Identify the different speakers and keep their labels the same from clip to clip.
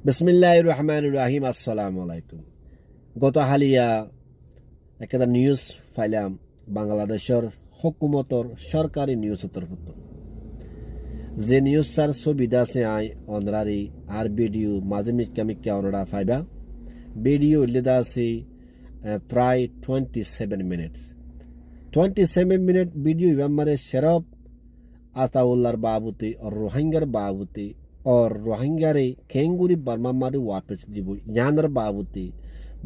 Speaker 1: বিসমিল্লাহির রহমানির রহিম। আসসালামু আলাইকুম। গত হালিয়া একটা নিউজ ফাইলাম বাংলাদেশের হুকুমতর সরকারি নিউজ তরফত যে নিউজ সার সুবিধা আছে আই অনরারি আর ভিডিও মাঝে মিক্কা অনরা ফাইবা ভিডিও লিদা আছে প্রায় 27 মিনিট ভিডিও ইবামারে শেরব আতাউল্লাহর বাবুতে और रोहिंगर बाबूते और रोहिंग्यारे केंगुरी बर्मा मारे वापस जीवो यानर बाबूते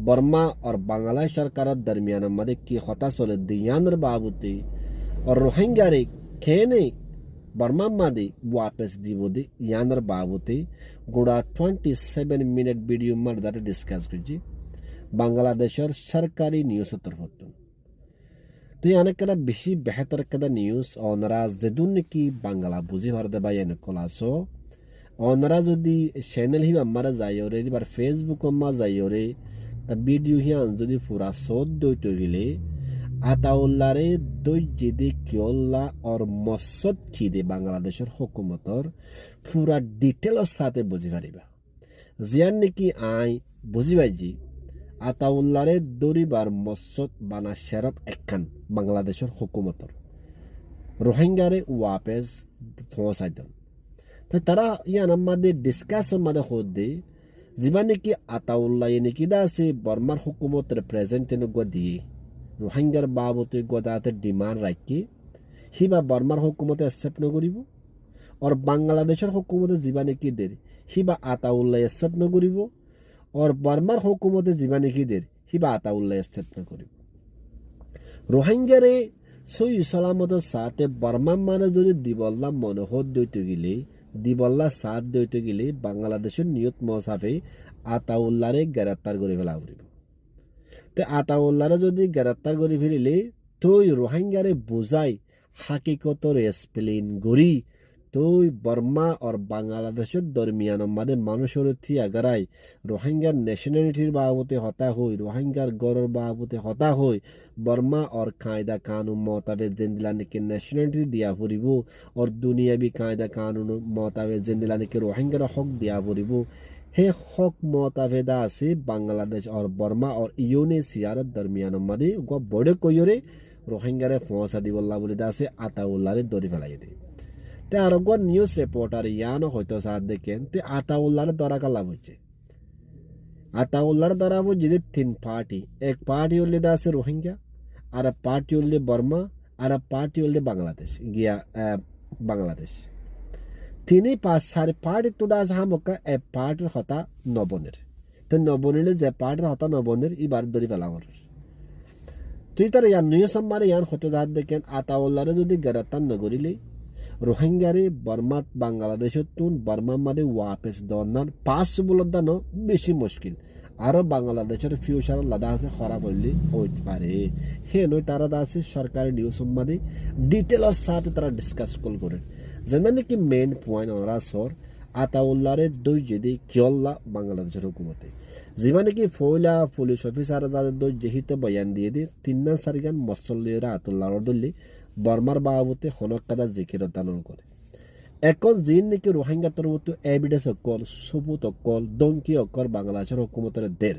Speaker 1: बर्मा और बांग्लादेश सरकार दरमियान मारे की होता सोले दियानर बाबूते और रोहिंग्यारे खेने बर्मा मारे वापस जीवो दे यानर बाबूते गुड़ा 27 मिनट वीडियो मार दारे डिस्कस कीजिए बांग्लादेशर सरकारी न्यूज़ तरफ तो यानी कदा बेशी बेहतर कदा न्यूज़ ओनरा जदुन की बांग्ला बुझी भारत बायन कोलासो ओनरा जदि चैनल ही हमारा जायोरे बार फेसबुक मा जायोरे ता वीडियो ही जदि पूरा सोद दो तो गिले आताउल्लारे दो जिदे क्योला और मसद खिदे बांग्लादेशर हुकूमतर पूरा डिटेलर साथे बुझी पारिबा जियान की आई बुझी बाजी আতাউল্লারে দরিবার মসদ বানা শেরব একখান বাংলাদেশের হুকুমতর রোহিঙ্গারে ওয়াপেস পৌঁছাই দেন তো তারা ইয়ান আমাদের ডিসকাশন মাদে হদ্দে যিবা নাকি আতাউল্লাহ নাকি দা আছে বর্মার হুকুমত রিপ্রেজেন্টেটিভ গো দিয়ে রোহিঙ্গার বাবতে গদাতে ডিমান্ড রাখি হিবা বর্মার হুকুমতে অ্যাকসেপ্ট নকরিব আর বাংলাদেশের হুকুমতে যিবা নাকি দের হিবা আতাউল্লাহ অ্যাকসেপ্ট নকরিব और बर्मार हुकूमते जीवानी की देर हिबा आताउल्लाह एक्सेप्ट न करिब रोहिंग्यारे सही सलामत साथे बर्मा माने যদি দিবল্লা মনোহর দইতে গিলে দিবল্লা সাথ দইতে গিলে বাংলাদেশের নিয়ত মোসাফে আতাউল্লাহরে গ্রেফতার করে ফেলা হইব তে আতাউল্লাহরে যদি গ্রেফতার করে ফেলিলে তুই রোহিঙ্গারে বুঝাই হাকিকতর এক্সপ্লেইন করি तो बर्मा और बांग्लादेश दरमियान मादे मानुषर थी अगराई रोहिंग्यार नेशनलिटीर बाबते हता हई रोहिंग्यार गौरव बाबते हता हई बर्मा और कायदा कानून मोताबेक जेंदिलाने के नेशनलिटी दिया पड़िब और दुनियावी कायदा कानून मोताबेक जेंदिलाने के रोहिंग्यार हक दिया पड़िब हे हक मोताबेदा आसे बांग्लादेश और बर्मा और यूएनएचसीआर दरमियान मादे गो बड़े कइरे रोहिंग्यारे फौसा दिबल्ला बोले दासे आताउल्लाहरे दरि फेलाई दे ते आरोग्य न्यूज़ रिपोर्टर यानो होतो साथ देखें ते आताउल्लाहर दरा का लाभ होचे आताउल्लाहर दरा वो जिदे तीन पार्टी एक पार्टी उल्ले दासे रोहिंग्या और पार्टी उल्ले बर्मा और पार्टी उल्ले बांग्लादेश गया बांग्लादेश तीनों पास सारे पार्टी तो दास हम का ए पार्टी होता नबोनेर तो नबोनेर जे पार्टी होता नबोनेर ई बार दरी फलावर तो इतर यान न्यूज़ हमारे यान होतो साथ देखें आताउल्लाहर जो दी गरतन नगरीले रोहिंग्यारे बर्मा बांग्लादेश तुन बर्मा मादे वापस दौड़ना पॉसिबल दानो बेशी मुश्किल और बांग्लादेशर फ्यूचर लदा से खराब होली होते पारे हे नय तारा दासे सरकारी न्यूज़ मादे डिटेलर साथ तारा डिस्कस कल करे जेनाने की मेन पॉइंट ओरा सर आताउल्लाहरे दो जेदे क्योला बांग्लादेशर हुकूमते जीवाने की फोइला पुलिस ऑफिसर दादे दो जेहिते बयान दिए दे तिन्ना सारिगान मसल्लेरा आताउल्लाहर दल्ले बर्मार बाबते हनक कादा जिकिर दालन करे এখন জিন নাকি রোহিঙ্গা তরবতো এভিডেন্স অকল সবুত অকল দঙ্কি অকল বাংলাদেশের হুকুমতের দের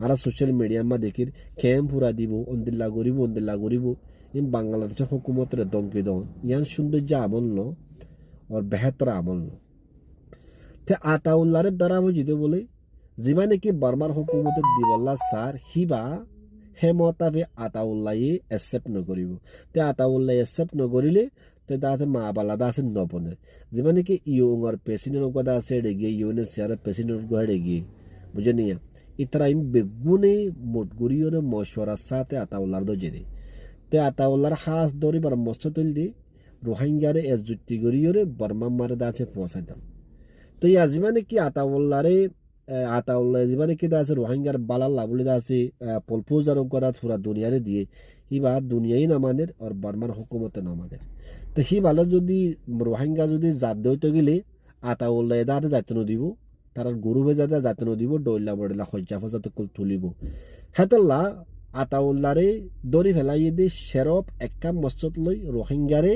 Speaker 1: আর সোশ্যাল মিডিয়া মা দেখির ক্যাম্প পুরা দিব অন্দিল্লা গরিব ইন বাংলাদেশের হুকুমতের দঙ্কি দন ইয়ান সৌন্দর্য আমল ন আর বেহতর আমল ন তে আতাউল্লাহর দ্বারা বুঝিতে বলে যিবা নাকি বর্মার হুকুমতের দিবল্লা সার হিবা হেমতাবে আতাউল্লাহে একসেপ্ট নকরিব তে আতাউল্লাহ একসেপ্ট নকরিলে তো তাতে মা বালা দাসে নপনে যিবা নাকি ইউঙর প্রেসিডেন্ট গদা আছে রেগে ইউএনএচসিআর প্রেসিডেন্ট গড়ে গিয়ে বুঝনিয়া ইতরা ইম বেগুনে মোটগুরিয়র মশওয়ারা সাথে আতাউল্লাহর দজেদে তে আতাউল্লাহর হাস দরি বার মসতুল দি রোহিঙ্গারে এজুতি গরিয়রে বর্মা মারে দাসে পৌঁছাইতাম তো ইয়া যিবা নাকি আতাউল্লাহ যিবা নাকি দাসে রোহিঙ্গার বালাল লাবলি দাসে পলপোজার গদা পুরা দুনিয়ারে দিয়ে হিবা দুনিয়াই নামানের আর বর্মার হুকুমতে নামানের তো হি ভালো যদি রোহিঙ্গা যদি জাত দইতে গেলে আতাউল্লাহ দাঁতে যাতে নদিব তার গরুবে যাতে যাতে নদিব ডইলা বড়লা খজ্জা ফজাতে কুল তুলিব হেতল্লা আতাউল্লাহরে দরি ফেলাই দিয়ে শেরব একা মসজিদ লই রোহিঙ্গারে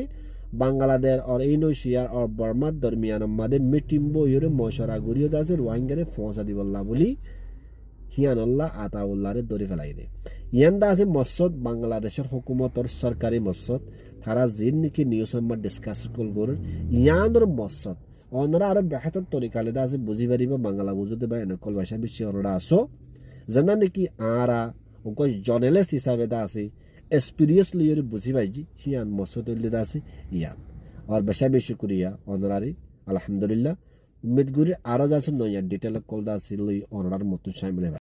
Speaker 1: বাংলাদেশ और ইন্দোনেশিয়া और বর্মার দরমিয়ান মাদে মিটিম্বো ইউরে মশরা গরিও দাসে রোহিঙ্গারে ফসা দিবল্লা বলি হিয়ানুল্লাহ আতাউল্লাহরে ধরে ফেলাই দে ইয়ান্দা আছে মসজিদ বাংলাদেশের হুকুমতর সরকারি মসজিদ তারা জিন নাকি নিউজ নাম্বার ডিসকাস কল ইয়ানোর মসজিদ অনরা আরো বেহতর তরিকালে আছে বুঝি পারিব বাংলা বুঝতে বা এনেকল ভাষা বেশি অনরা আসো জানা নাকি আরা ওকে জার্নালিস্ট হিসাবে দা আছে এক্সপিরিয়েন্স লিয়ে বুঝি পাইজি সিয়ান মসজিদ লিয়ে আছে ইয়ান আর বেশা বেশি করিয়া অনরারি আলহামদুলিল্লাহ উম্মেদ করি আরো আছে নয়া ডিটেল কল দা আছে লই অনরার মতো শামিল